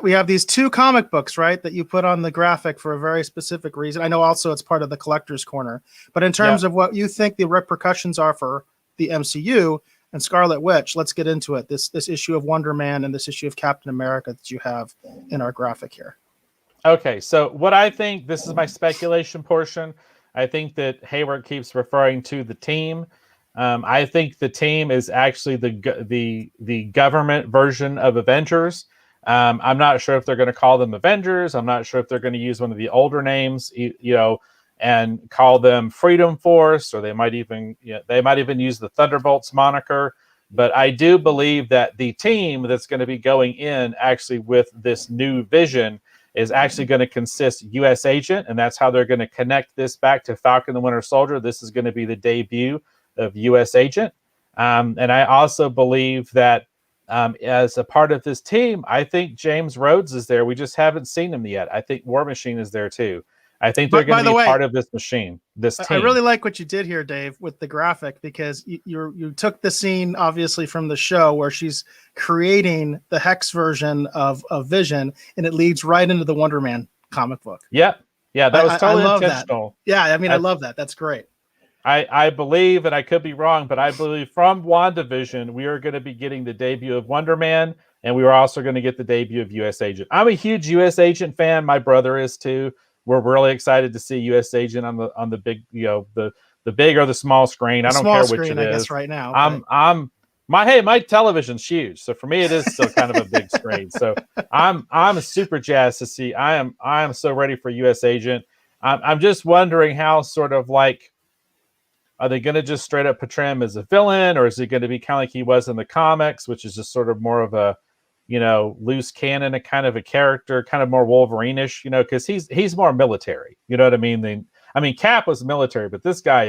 We have these two comic books, right, that you put on the graphic for a very specific reason. I know also it's part of the collector's corner, but in terms of what you think the repercussions are for the MCU and Scarlet Witch, let's get into it. This issue of Wonder Man and this issue of Captain America that you have in our graphic here. Okay, so what I think, this is my speculation portion. I think that Hayward keeps referring to the team. I think the team is actually the government version of Avengers. I'm not sure if they're going to call them Avengers. I'm not sure if they're going to use one of the older names, and call them Freedom Force, or they might even use the Thunderbolts moniker. But I do believe that the team that's going to be going in actually with this new vision is actually going to consist U.S. Agent, and that's how they're going to connect this back to Falcon the Winter Soldier. This is going to be the debut of U.S. Agent. And I also believe that as a part of this team, I think James Rhodes is there. We just haven't seen him yet. I think War Machine is there too. I think they're going to be part of this machine, this team. I really like what you did here, Dave, with the graphic, because you took the scene, obviously, from the show where she's creating the Hex version of Vision, and it leads right into the Wonder Man comic book. Yeah, that was totally intentional. That. Yeah, I mean, I love that. That's great. I believe, and I could be wrong, but I believe from WandaVision, we are going to be getting the debut of Wonder Man, and we are also going to get the debut of U.S. Agent. I'm a huge U.S. Agent fan. My brother is too. We're really excited to see U.S. Agent on the big, the big or the small screen. I don't care which it is. I guess right now. My television's huge, so for me it is still kind of a big screen. So I'm super jazzed to see. I am so ready for U.S. Agent. I'm just wondering how sort of like, are they going to just straight up portray him as a villain, or is he going to be kind of like he was in the comics, which is just sort of more of a loose cannon, a kind of a character, kind of more Wolverine-ish, because he's more military. You know what I mean? Cap was military, but this guy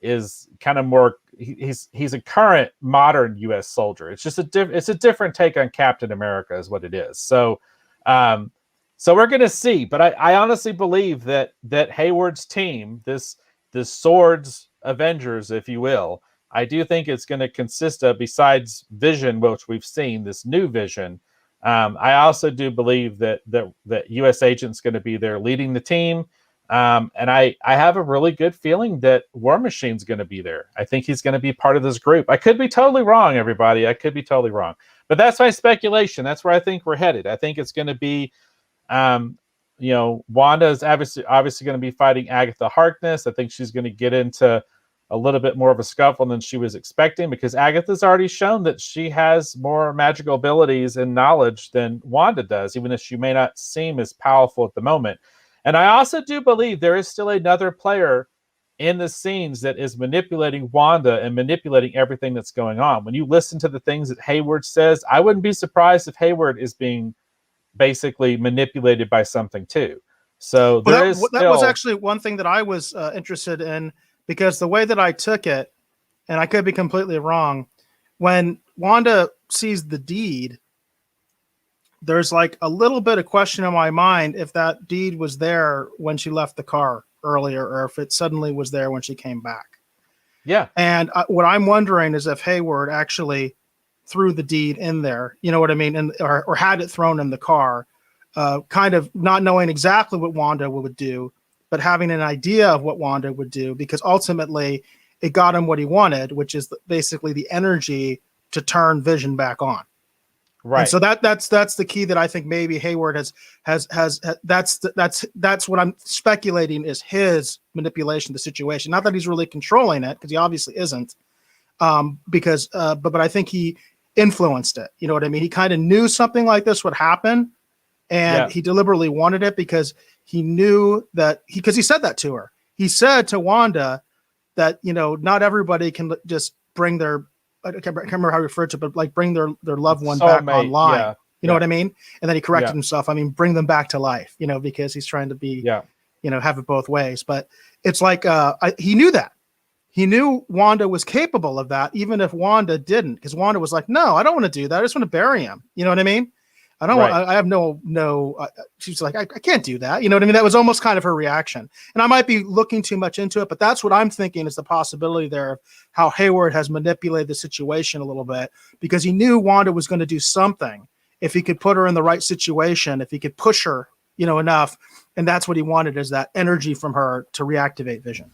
is kind of more. He's a current modern U.S. soldier. It's just it's a different take on Captain America, is what it is. So, so we're gonna see. But I honestly believe that Hayward's team, this Swords Avengers, if you will, I do think it's going to consist of, besides Vision, which we've seen, this new Vision. I also do believe that U.S. Agent's going to be there leading the team. And I have a really good feeling that War Machine's going to be there. I think he's going to be part of this group. I could be totally wrong, everybody. I could be totally wrong. But that's my speculation. That's where I think we're headed. I think it's going to be, Wanda is obviously going to be fighting Agatha Harkness. I think she's going to get into a little bit more of a scuffle than she was expecting, because Agatha's already shown that she has more magical abilities and knowledge than Wanda does, even if she may not seem as powerful at the moment. And I also do believe there is still another player in the scenes that is manipulating Wanda and manipulating everything that's going on. When you listen to the things that Hayward says, I wouldn't be surprised if Hayward is being basically manipulated by something too. So that was actually one thing that I was interested in, because the way that I took it, and I could be completely wrong, when Wanda sees the deed, there's like a little bit of question in my mind if that deed was there when she left the car earlier, or if it suddenly was there when she came back. Yeah. And what I'm wondering is if Hayward actually threw the deed in there, you know what I mean? And or had it thrown in the car, kind of not knowing exactly what Wanda would do, but having an idea of what Wanda would do, because ultimately it got him what he wanted, which is basically the energy to turn Vision back on. Right. And so that's the key that I think maybe Hayward has that's what I'm speculating is his manipulation of the situation. Not that he's really controlling it, because he obviously isn't. But I think he influenced it. You know what I mean? He kind of knew something like this would happen, and he deliberately wanted it because he knew that because he said that to her. He said to Wanda that, not everybody can just bring their, I can't remember how he referred to it, but like bring their loved one back online. Yeah. You know what I mean? And then he corrected himself. I mean, bring them back to life, because he's trying to be, have it both ways. But it's like, he knew that. He knew Wanda was capable of that, even if Wanda didn't, because Wanda was like, no, I don't want to do that. I just want to bury him. You know what I mean? I don't want, I have she's like, I can't do that. You know what I mean? That was almost kind of her reaction. And I might be looking too much into it, but that's what I'm thinking is the possibility there of how Hayward has manipulated the situation a little bit, because he knew Wanda was going to do something. if he could put her in the right situation, if he could push her, enough. And that's what he wanted, is that energy from her to reactivate Vision.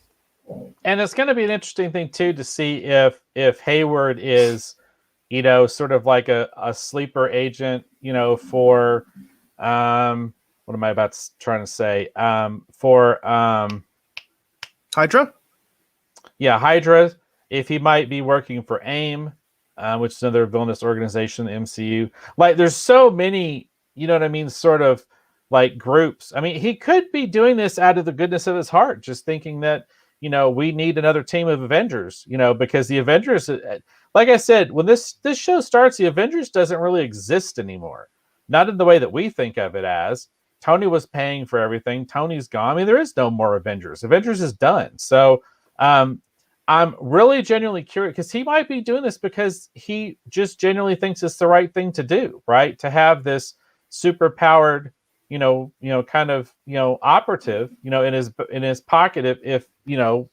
And it's going to be an interesting thing too to see if Hayward is, sort of like a sleeper agent, for what am I trying to say? For Hydra? Yeah, Hydra. If he might be working for AIM, which is another villainous organization in the MCU. Like, there's so many, sort of like groups. I mean, he could be doing this out of the goodness of his heart, just thinking that, we need another team of Avengers, because the Avengers, like I said, when this show starts, the Avengers doesn't really exist anymore. Not in the way that we think of it as. Tony was paying for everything. Tony's gone. I mean, there is no more Avengers. Avengers is done. So I'm really genuinely curious, because he might be doing this because he just genuinely thinks it's the right thing to do, right? To have this super powered, kind of, operative, in his pocket if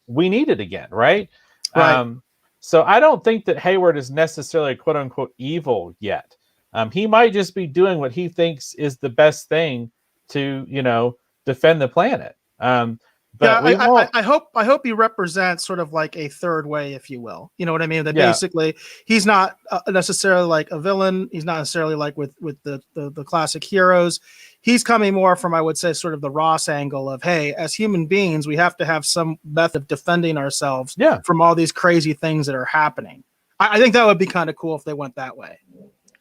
we need it again, right? Right. So I don't think that Hayward is necessarily quote unquote evil yet. He might just be doing what he thinks is the best thing to, defend the planet. But yeah, I hope he represents sort of like a third way, if you will. You know what I mean? That basically he's not necessarily like a villain. He's not necessarily like with the classic heroes. He's coming more from, I would say, sort of the Ross angle of, hey, as human beings, we have to have some method of defending ourselves from all these crazy things that are happening. I think that would be kind of cool if they went that way.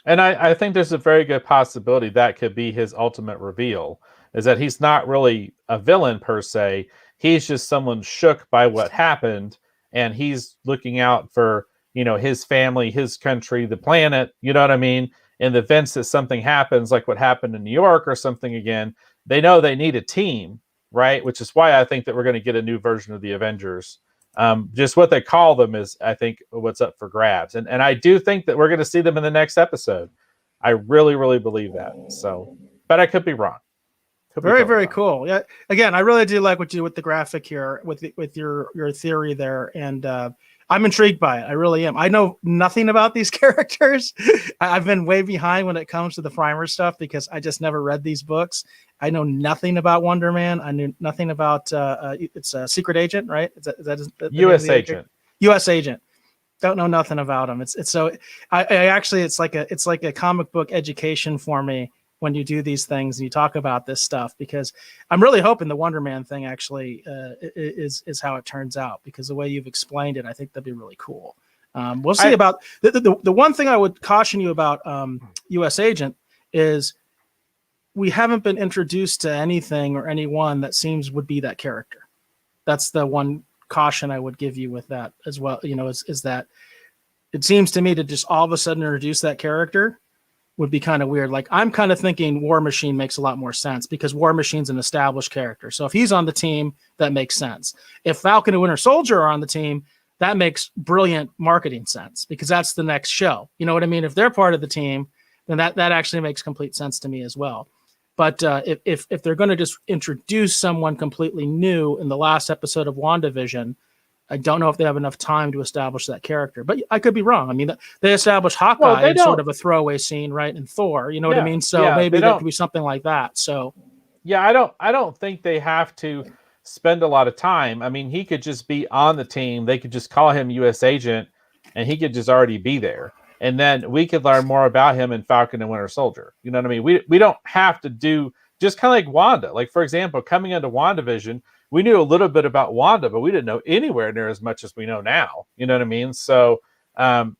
And I think there's a very good possibility that could be his ultimate reveal, is that he's not really a villain per se. He's just someone shook by what happened, and he's looking out for, his family, his country, the planet, you know what I mean? In the events that something happens, like what happened in New York or something again, they know they need a team, right? Which is why I think that we're going to get a new version of the Avengers. Just what they call them is, I think, what's up for grabs. And I do think that we're going to see them in the next episode. I really, really believe that. So, but I could be wrong. Very cool. Yeah. Again, I really do like what you do with the graphic here, with your theory there, and I'm intrigued by it. I really am. I know nothing about these characters. I've been way behind when it comes to the primer stuff because I just never read these books. I know nothing about Wonder Man. I knew nothing about it's a secret agent, right? Is that U.S. agent? U.S. agent. Don't know nothing about him. It's so I actually it's like a comic book education for me when you do these things and you talk about this stuff, because I'm really hoping the Wonder Man thing actually is how it turns out, because the way you've explained it, I think that'd be really cool. We'll see. About the one thing I would caution you about U.S. Agent is we haven't been introduced to anything or anyone that seems would be that character. That's the one caution I would give you with that as well. Is that it seems to me to just all of a sudden introduce that character would be kind of weird. Like, I'm kind of thinking War Machine makes a lot more sense because War Machine's an established character. So if he's on the team, that makes sense. If Falcon and Winter Soldier are on the team, that makes brilliant marketing sense because that's the next show. You know what I mean? If they're part of the team, then that actually makes complete sense to me as well. But if they're going to just introduce someone completely new in the last episode of WandaVision, I don't know if they have enough time to establish that character, but I could be wrong. I mean, they established Hawkeye in sort of a throwaway scene, right? And Thor, you know what I mean? So maybe that could be something like that. So, yeah, I don't think they have to spend a lot of time. I mean, he could just be on the team. They could just call him U.S. Agent, and he could just already be there. And then we could learn more about him in Falcon and Winter Soldier. You know what I mean? We don't have to do just kind of like Wanda. Like, for example, coming into WandaVision, we knew a little bit about Wanda, but we didn't know anywhere near as much as we know now. You know what I mean? So I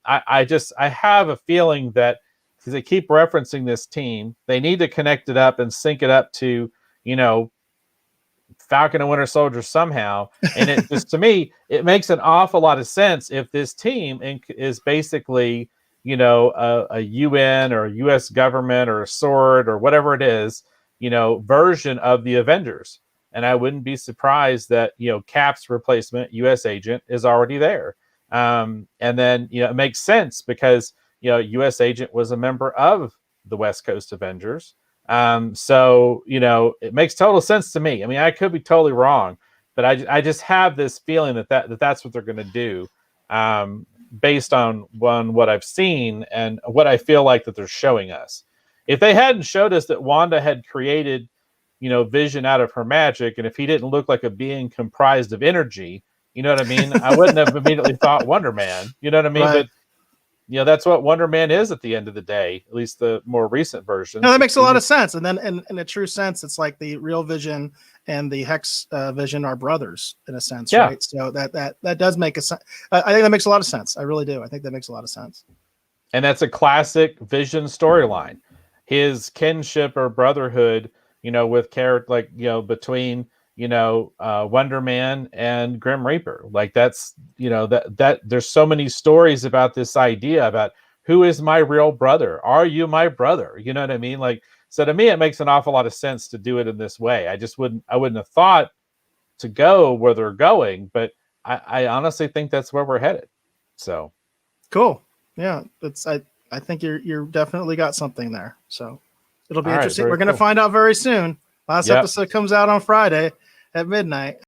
have a feeling that because they keep referencing this team, they need to connect it up and sync it up to, Falcon and Winter Soldier somehow. And it just, to me, it makes an awful lot of sense if this team is basically, a UN or a US government or a sword or whatever it is, version of the Avengers. And I wouldn't be surprised that, Cap's replacement, U.S. Agent, is already there. And then, it makes sense because, U.S. Agent was a member of the West Coast Avengers. So, it makes total sense to me. I mean, I could be totally wrong, but I just have this feeling that's what they're going to do based on what I've seen and what I feel like that they're showing us. if they hadn't showed us that Wanda had created, Vision out of her magic, and if he didn't look like a being comprised of energy, you know what I mean? I wouldn't have immediately thought Wonder Man, you know what I mean? Right. But that's what Wonder Man is at the end of the day, at least the more recent versions. No, that makes a lot of sense. And then in a true sense, it's like the real Vision and the Hex Vision are brothers in a sense, Yeah. right? So that does make a sense. I think that makes a lot of sense. I really do. I think that makes a lot of sense. And that's a classic Vision storyline. His kinship or brotherhood, with character, like, between, Wonder Man and Grim Reaper. Like that's, that there's so many stories about this idea about who is my real brother? Are you my brother? You know what I mean? Like, so to me, it makes an awful lot of sense to do it in this way. I wouldn't have thought to go where they're going, but I honestly think that's where we're headed. So cool. Yeah. I think you're definitely got something there. So it'll be All right, interesting. very We're going to cool. find out very soon. Last Yep. episode comes out on Friday at midnight.